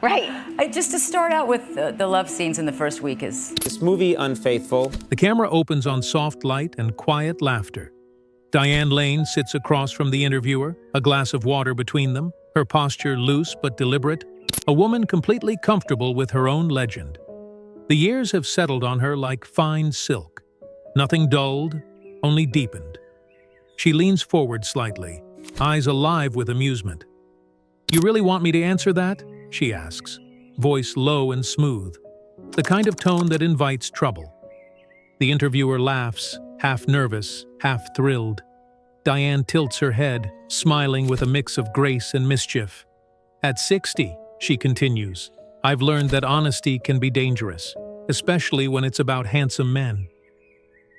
Right. Just to start out with the love scenes in the first week is... This movie, Unfaithful. The camera opens on soft light and quiet laughter. Diane Lane sits across from the interviewer, a glass of water between them, her posture loose but deliberate, a woman completely comfortable with her own legend. The years have settled on her like fine silk. Nothing dulled, only deepened. She leans forward slightly, eyes alive with amusement. "You really want me to answer that?" she asks, voice low and smooth, the kind of tone that invites trouble. The interviewer laughs, half nervous, half thrilled. Diane tilts her head, smiling with a mix of grace and mischief. "At 60, she continues, "I've learned that honesty can be dangerous, especially when it's about handsome men."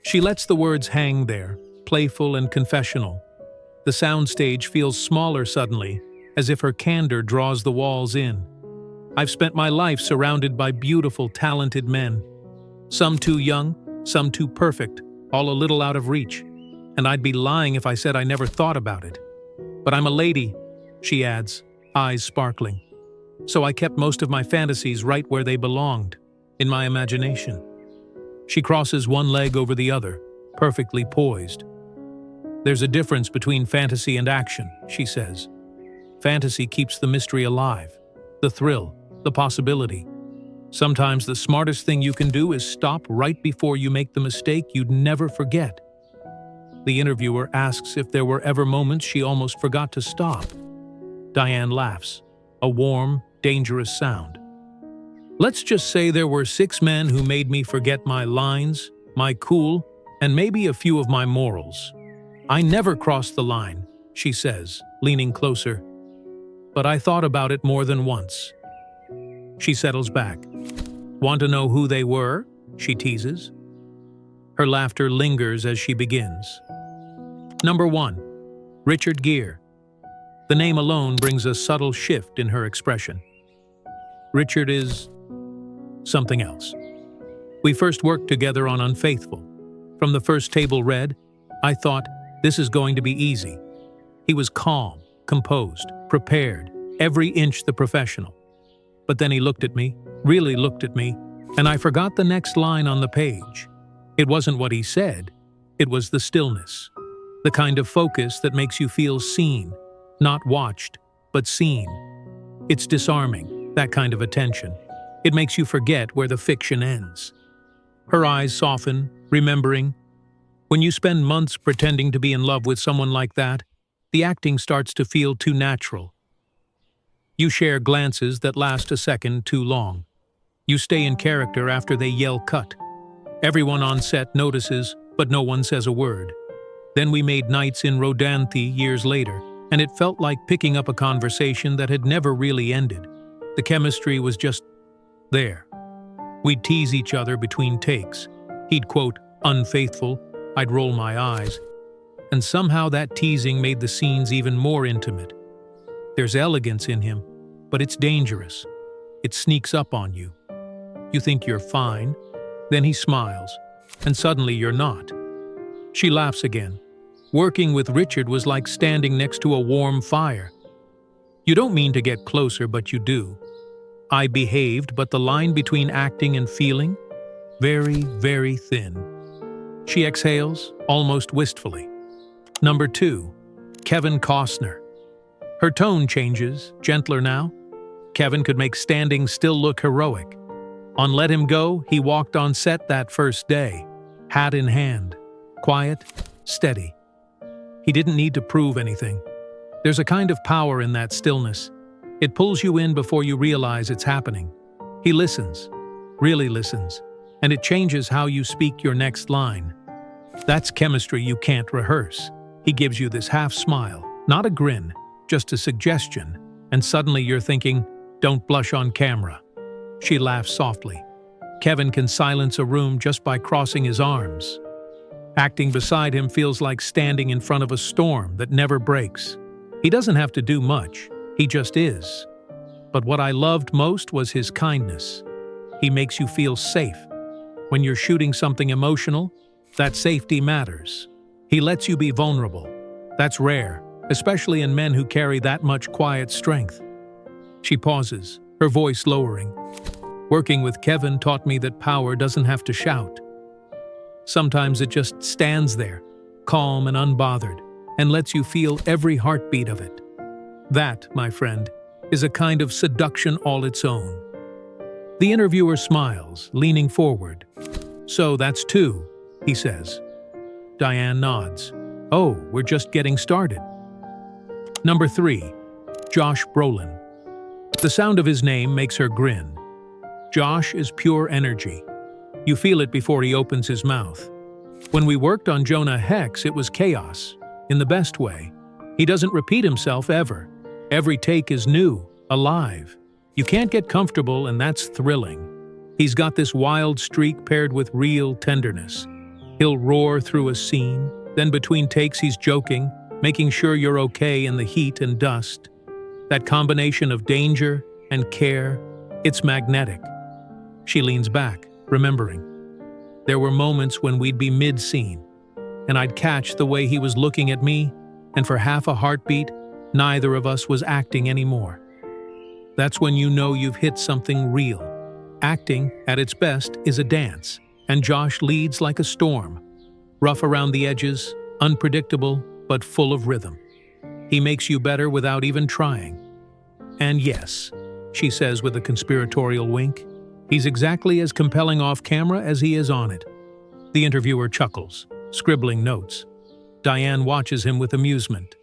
She lets the words hang there, playful and confessional. The soundstage feels smaller suddenly, as if her candor draws the walls in. "I've spent my life surrounded by beautiful, talented men. Some too young, some too perfect, all a little out of reach. And I'd be lying if I said I never thought about it. But I'm a lady," she adds, eyes sparkling. "So I kept most of my fantasies right where they belonged, in my imagination." She crosses one leg over the other, perfectly poised. "There's a difference between fantasy and action," she says. "Fantasy keeps the mystery alive, the thrill, the possibility. Sometimes the smartest thing you can do is stop right before you make the mistake you'd never forget." The interviewer asks if there were ever moments she almost forgot to stop. Diane laughs, a warm, dangerous sound. "Let's just say there were 6 men who made me forget my lines, my cool, and maybe a few of my morals. I never crossed the line," she says, leaning closer. "But I thought about it more than once." She settles back. "Want to know who they were?" she teases. Her laughter lingers as she begins. Number 1. Richard Gere. The name alone brings a subtle shift in her expression. Richard is something else. We first worked together on Unfaithful. From the first table read, I thought, this is going to be easy. He was calm, composed, prepared, every inch the professional. But then he looked at me, really looked at me, and I forgot the next line on the page. It wasn't what he said, it was the stillness. The kind of focus that makes you feel seen, not watched, but seen. It's disarming, that kind of attention. It makes you forget where the fiction ends. Her eyes soften, remembering. When you spend months pretending to be in love with someone like that, the acting starts to feel too natural. You share glances that last a second too long. You stay in character after they yell cut. Everyone on set notices, but no one says a word. Then we made nights in Rodanthe years later, and it felt like picking up a conversation that had never really ended. The chemistry was just there. We'd tease each other between takes. He'd quote, "Unfaithful," I'd roll my eyes. And somehow that teasing made the scenes even more intimate. There's elegance in him, but it's dangerous. It sneaks up on you. You think you're fine, then he smiles, and suddenly you're not. She laughs again. Working with Richard was like standing next to a warm fire. You don't mean to get closer, but you do. I behaved, but the line between acting and feeling? Very, very thin. She exhales, almost wistfully. Number 2. Kevin Costner. Her tone changes, gentler now. Kevin could make standing still look heroic. On Let Him Go, he walked on set that first day, hat in hand, quiet, steady. He didn't need to prove anything. There's a kind of power in that stillness. It pulls you in before you realize it's happening. He listens, really listens, and it changes how you speak your next line. That's chemistry you can't rehearse. He gives you this half smile, not a grin, just a suggestion, and suddenly you're thinking, don't blush on camera. She laughs softly. Kevin can silence a room just by crossing his arms. Acting beside him feels like standing in front of a storm that never breaks. He doesn't have to do much, he just is. But what I loved most was his kindness. He makes you feel safe. When you're shooting something emotional, that safety matters. He lets you be vulnerable. That's rare, especially in men who carry that much quiet strength. She pauses, her voice lowering. Working with Kevin taught me that power doesn't have to shout. Sometimes it just stands there, calm and unbothered, and lets you feel every heartbeat of it. That, my friend, is a kind of seduction all its own. The interviewer smiles, leaning forward. "So that's two," he says. Diane nods. "Oh, we're just getting started." Number 3. Josh Brolin. The sound of his name makes her grin. Josh is pure energy. You feel it before he opens his mouth. When we worked on Jonah Hex, it was chaos, in the best way. He doesn't repeat himself ever. Every take is new, alive. You can't get comfortable, and that's thrilling. He's got this wild streak paired with real tenderness. He'll roar through a scene, then between takes he's joking, making sure you're okay in the heat and dust. That combination of danger and care, it's magnetic. She leans back, remembering. There were moments when we'd be mid-scene, and I'd catch the way he was looking at me, and for half a heartbeat, neither of us was acting anymore. That's when you know you've hit something real. Acting, at its best, is a dance, and Josh leads like a storm. Rough around the edges, unpredictable, but full of rhythm. He makes you better without even trying. And yes, she says with a conspiratorial wink, he's exactly as compelling off camera as he is on it. The interviewer chuckles, scribbling notes. Diane watches him with amusement.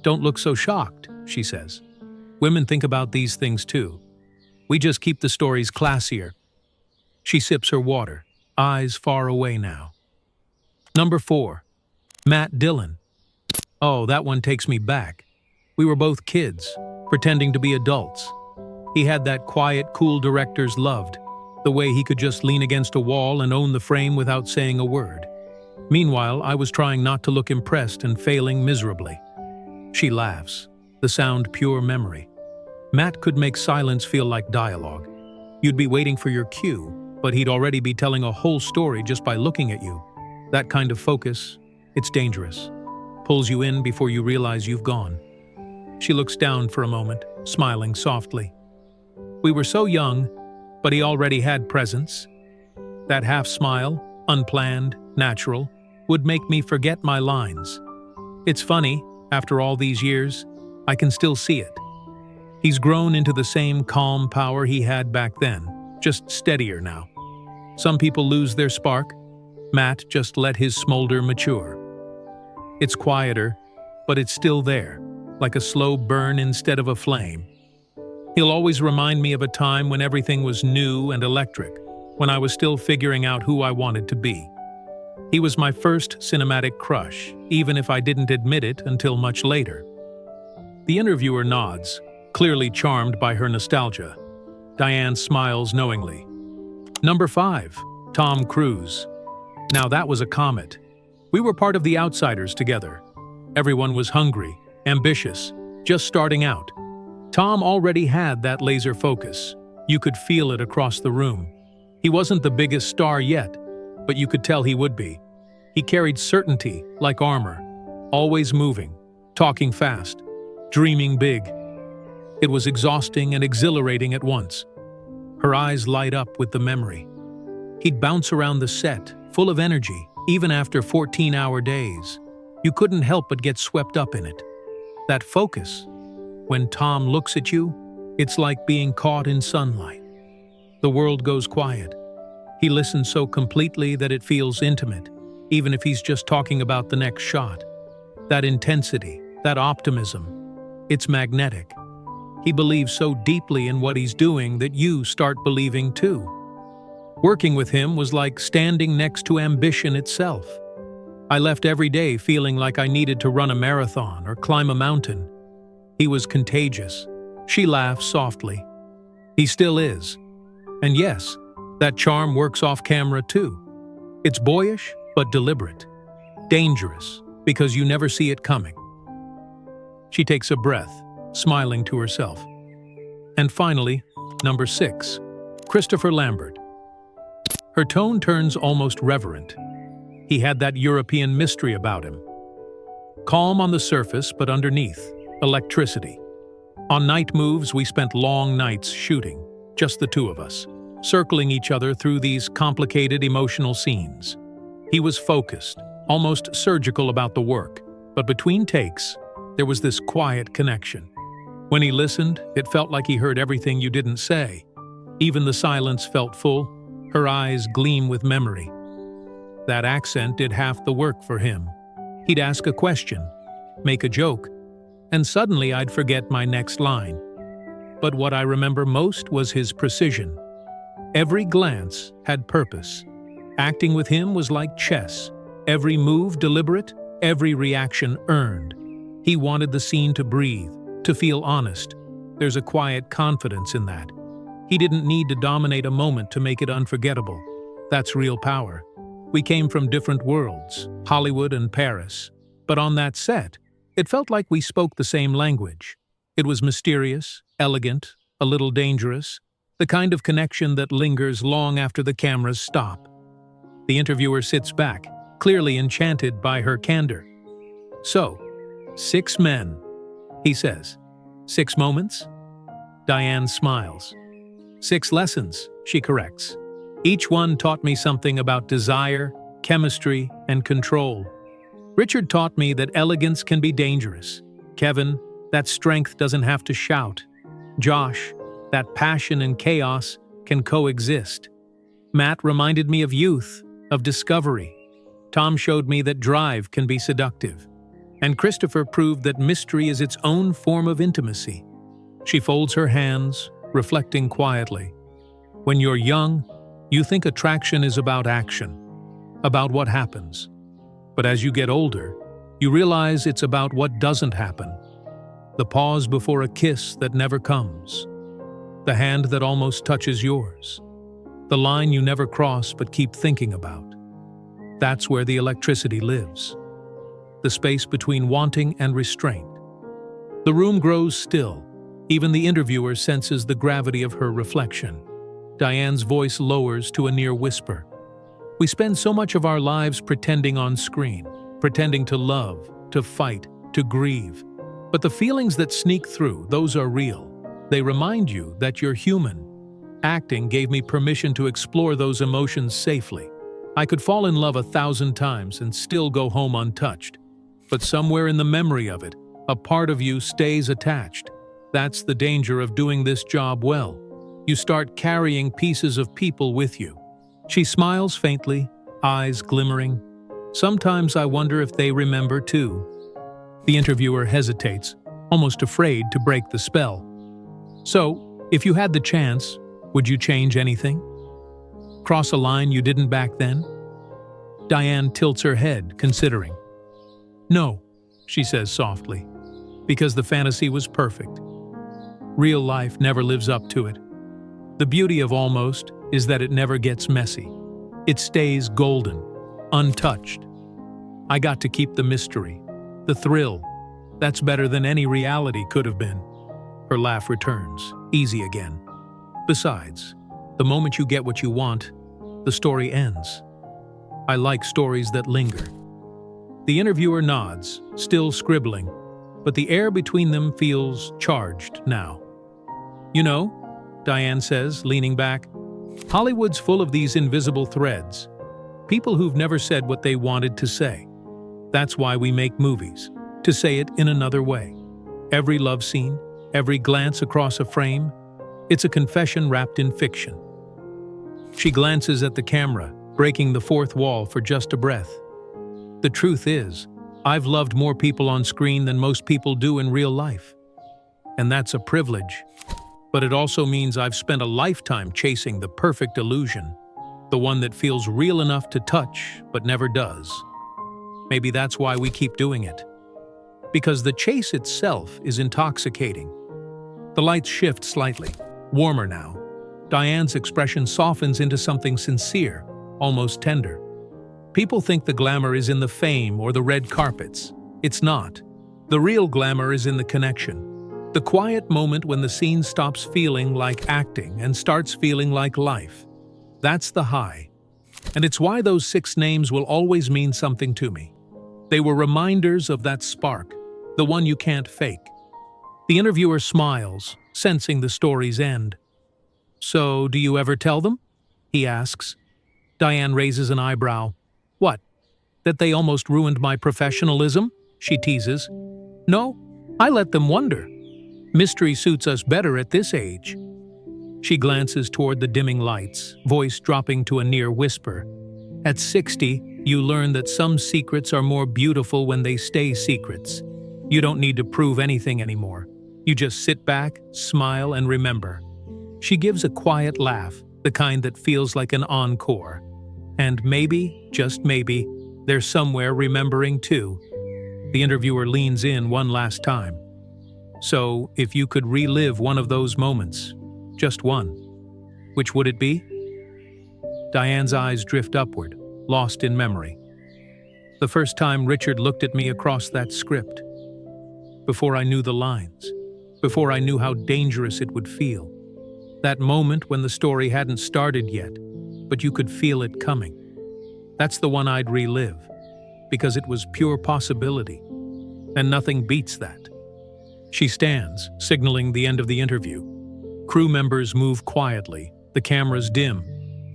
"Don't look so shocked," she says. "Women think about these things too. We just keep the stories classier." She sips her water, eyes far away now. Number 4. Matt Dillon. Oh, that one takes me back. We were both kids, pretending to be adults. He had that quiet, cool directors loved, the way he could just lean against a wall and own the frame without saying a word. Meanwhile, I was trying not to look impressed and failing miserably. She laughs, the sound pure memory. Matt could make silence feel like dialogue. You'd be waiting for your cue, but he'd already be telling a whole story just by looking at you. That kind of focus, it's dangerous. Pulls you in before you realize you've gone. She looks down for a moment, smiling softly. We were so young, but he already had presence. That half smile, unplanned, natural, would make me forget my lines. It's funny, after all these years, I can still see it. He's grown into the same calm power he had back then, just steadier now. Some people lose their spark. Matt just let his smolder mature. It's quieter, but it's still there, like a slow burn instead of a flame. He'll always remind me of a time when everything was new and electric, when I was still figuring out who I wanted to be. He was my first cinematic crush, even if I didn't admit it until much later. The interviewer nods, clearly charmed by her nostalgia. Diane smiles knowingly. Number 5. Tom Cruise. Now that was a comet. We were part of the outsiders together. Everyone was hungry, ambitious, just starting out. Tom already had that laser focus. You could feel it across the room. He wasn't the biggest star yet, but you could tell he would be. He carried certainty like armor, always moving, talking fast, dreaming big. It was exhausting and exhilarating at once. Her eyes light up with the memory. He'd bounce around the set, full of energy, even after 14-hour days. You couldn't help but get swept up in it. That focus. When Tom looks at you, it's like being caught in sunlight. The world goes quiet. He listens so completely that it feels intimate, even if he's just talking about the next shot. That intensity, that optimism, it's magnetic. He believes so deeply in what he's doing that you start believing too. Working with him was like standing next to ambition itself. I left every day feeling like I needed to run a marathon or climb a mountain. He was contagious. She laughs softly. He still is. And yes, that charm works off camera too. It's boyish, but deliberate. Dangerous, because you never see it coming. She takes a breath, smiling to herself. And finally, number 6, Christopher Lambert. Her tone turns almost reverent. He had that European mystery about him. Calm on the surface, but underneath, electricity. On night moves, we spent long nights shooting, just the two of us, circling each other through these complicated emotional scenes. He was focused, almost surgical about the work, but between takes, there was this quiet connection. When he listened, it felt like he heard everything you didn't say. Even the silence felt full, her eyes gleam with memory. That accent did half the work for him. He'd ask a question, make a joke, and suddenly I'd forget my next line. But what I remember most was his precision. Every glance had purpose. Acting with him was like chess. Every move deliberate, every reaction earned. He wanted the scene to breathe, to feel honest. There's a quiet confidence in that. He didn't need to dominate a moment to make it unforgettable. That's real power. We came from different worlds, Hollywood and Paris. But on that set, it felt like we spoke the same language. It was mysterious, elegant, a little dangerous, the kind of connection that lingers long after the cameras stop. The interviewer sits back, clearly enchanted by her candor. "So, 6 men," he says. "6 moments?" Diane smiles. "6 lessons," she corrects. "Each one taught me something about desire, chemistry, and control. Richard taught me that elegance can be dangerous. Kevin, that strength doesn't have to shout. Josh, that passion and chaos can coexist. Matt reminded me of youth, of discovery. Tom showed me that drive can be seductive. And Christopher proved that mystery is its own form of intimacy." She folds her hands, reflecting quietly. When you're young, you think attraction is about action, about what happens. But as you get older, you realize it's about what doesn't happen. The pause before a kiss that never comes. The hand that almost touches yours. The line you never cross but keep thinking about. That's where the electricity lives. The space between wanting and restraint. The room grows still. Even the interviewer senses the gravity of her reflection. Diane's voice lowers to a near whisper. We spend so much of our lives pretending on screen, pretending to love, to fight, to grieve. But the feelings that sneak through, those are real. They remind you that you're human. Acting gave me permission to explore those emotions safely. I could fall in love 1,000 times and still go home untouched. But somewhere in the memory of it, a part of you stays attached. That's the danger of doing this job well. You start carrying pieces of people with you. She smiles faintly, eyes glimmering. Sometimes I wonder if they remember too. The interviewer hesitates, almost afraid to break the spell. "So, if you had the chance, would you change anything? Cross a line you didn't back then?" Diane tilts her head, considering. "No," she says softly, "because the fantasy was perfect. Real life never lives up to it. The beauty of Almost is that it never gets messy. It stays golden, untouched. I got to keep the mystery, the thrill. That's better than any reality could have been." Her laugh returns, easy again. "Besides, the moment you get what you want, the story ends. I like stories that linger." The interviewer nods, still scribbling, but the air between them feels charged now. "You know," Diane says, leaning back, "Hollywood's full of these invisible threads. People who've never said what they wanted to say. That's why we make movies, to say it in another way. Every love scene, every glance across a frame, it's a confession wrapped in fiction." She glances at the camera, breaking the fourth wall for just a breath. "The truth is, I've loved more people on screen than most people do in real life. And that's a privilege. But it also means I've spent a lifetime chasing the perfect illusion, the one that feels real enough to touch but never does. Maybe that's why we keep doing it. Because the chase itself is intoxicating." The lights shift slightly, warmer now. Diane's expression softens into something sincere, almost tender. People think the glamour is in the fame or the red carpets. It's not. The real glamour is in the connection. The quiet moment when the scene stops feeling like acting and starts feeling like life. That's the high. And it's why those 6 names will always mean something to me. They were reminders of that spark, the one you can't fake. The interviewer smiles, sensing the story's end. "So, do you ever tell them?" he asks. Diane raises an eyebrow. "What? That they almost ruined my professionalism?" she teases. "No, I let them wonder. Mystery suits us better at this age." She glances toward the dimming lights, voice dropping to a near whisper. "At 60, you learn that some secrets are more beautiful when they stay secrets. You don't need to prove anything anymore. You just sit back, smile, and remember." She gives a quiet laugh, the kind that feels like an encore. And maybe, just maybe, they're somewhere remembering too. The interviewer leans in one last time. "So, if you could relive one of those moments, just one, which would it be?" Diane's eyes drift upward, lost in memory. "The first time Richard looked at me across that script. Before I knew the lines. Before I knew how dangerous it would feel. That moment when the story hadn't started yet, but you could feel it coming. That's the one I'd relive, because it was pure possibility. And nothing beats that." She stands, signaling the end of the interview. Crew members move quietly, the cameras dim.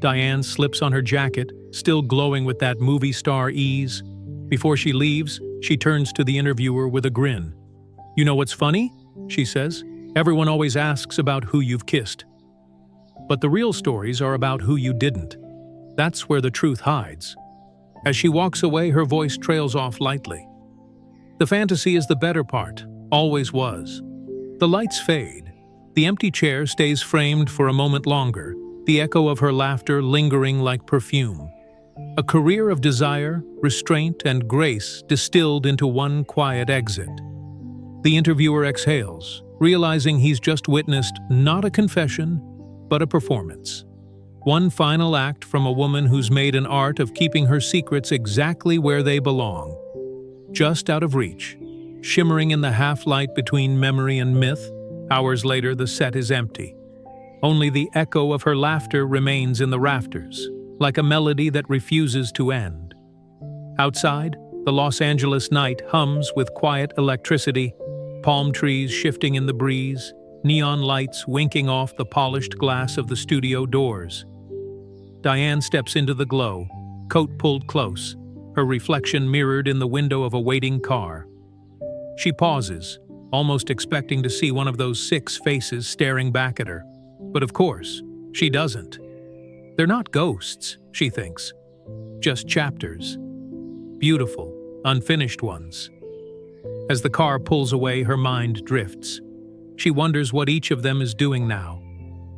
Diane slips on her jacket, still glowing with that movie star ease. Before she leaves, she turns to the interviewer with a grin. "You know what's funny?" she says. "Everyone always asks about who you've kissed. But the real stories are about who you didn't. That's where the truth hides." As she walks away, her voice trails off lightly. "The fantasy is the better part, always was." The lights fade. The empty chair stays framed for a moment longer, the echo of her laughter lingering like perfume. A career of desire, restraint, and grace distilled into one quiet exit. The interviewer exhales, realizing he's just witnessed not a confession, but a performance. One final act from a woman who's made an art of keeping her secrets exactly where they belong. Just out of reach, shimmering in the half-light between memory and myth, hours later the set is empty. Only the echo of her laughter remains in the rafters, like a melody that refuses to end. Outside, the Los Angeles night hums with quiet electricity, palm trees shifting in the breeze, neon lights winking off the polished glass of the studio doors. Diane steps into the glow, coat pulled close, her reflection mirrored in the window of a waiting car. She pauses, almost expecting to see one of those 6 faces staring back at her. But of course, she doesn't. They're not ghosts, she thinks. Just chapters. Beautiful, unfinished ones. As the car pulls away, her mind drifts. She wonders what each of them is doing now.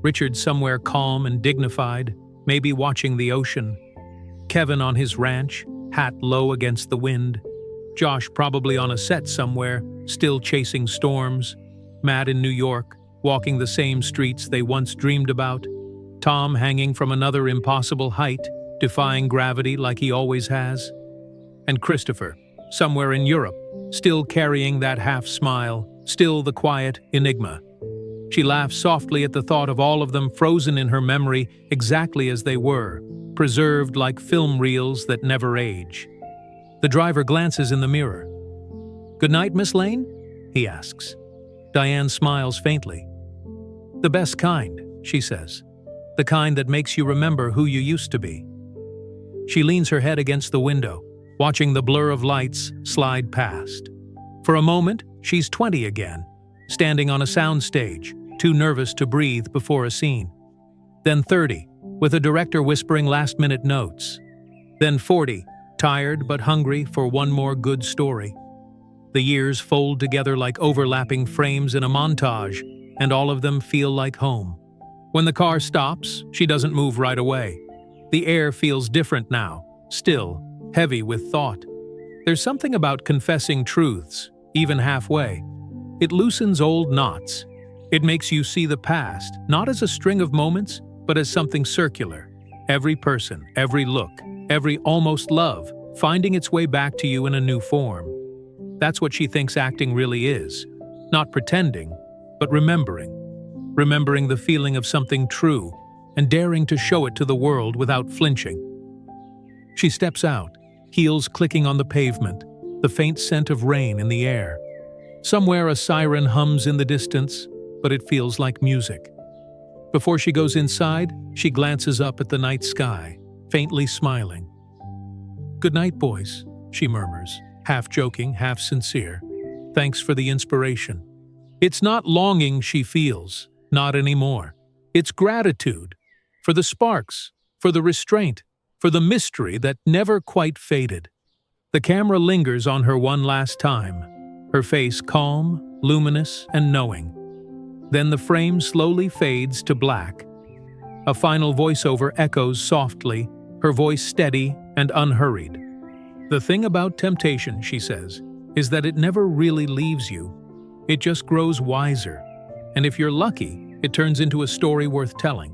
Richard somewhere calm and dignified, maybe watching the ocean. Kevin on his ranch, hat low against the wind. Josh probably on a set somewhere, still chasing storms. Matt in New York, walking the same streets they once dreamed about. Tom hanging from another impossible height, defying gravity like he always has. And Christopher, somewhere in Europe, still carrying that half-smile, still the quiet enigma. She laughs softly at the thought of all of them frozen in her memory exactly as they were, preserved like film reels that never age. The driver glances in the mirror. "Good night, Miss Lane?" he asks. Diane smiles faintly. "The best kind," she says. "The kind that makes you remember who you used to be." She leans her head against the window, watching the blur of lights slide past. For a moment, she's 20 again, standing on a soundstage, too nervous to breathe before a scene. Then 30, with a director whispering last-minute notes. Then 40, tired but hungry for one more good story. The years fold together like overlapping frames in a montage, and all of them feel like home. When the car stops, she doesn't move right away. The air feels different now, still, heavy with thought. There's something about confessing truths, even halfway. It loosens old knots. It makes you see the past, not as a string of moments, but as something circular. Every person, every look, every almost love, finding its way back to you in a new form. That's what she thinks acting really is. Not pretending, but remembering. Remembering the feeling of something true, and daring to show it to the world without flinching. She steps out, heels clicking on the pavement, the faint scent of rain in the air. Somewhere a siren hums in the distance, but it feels like music. Before she goes inside, she glances up at the night sky, faintly smiling. "Good night, boys," she murmurs, half joking, half sincere. "Thanks for the inspiration." It's not longing she feels, not anymore. It's gratitude. For the sparks, for the restraint, for the mystery that never quite faded. The camera lingers on her one last time, her face calm, luminous, and knowing. Then the frame slowly fades to black. A final voiceover echoes softly, her voice steady and unhurried. "The thing about temptation," she says, "is that it never really leaves you. It just grows wiser. And if you're lucky, it turns into a story worth telling."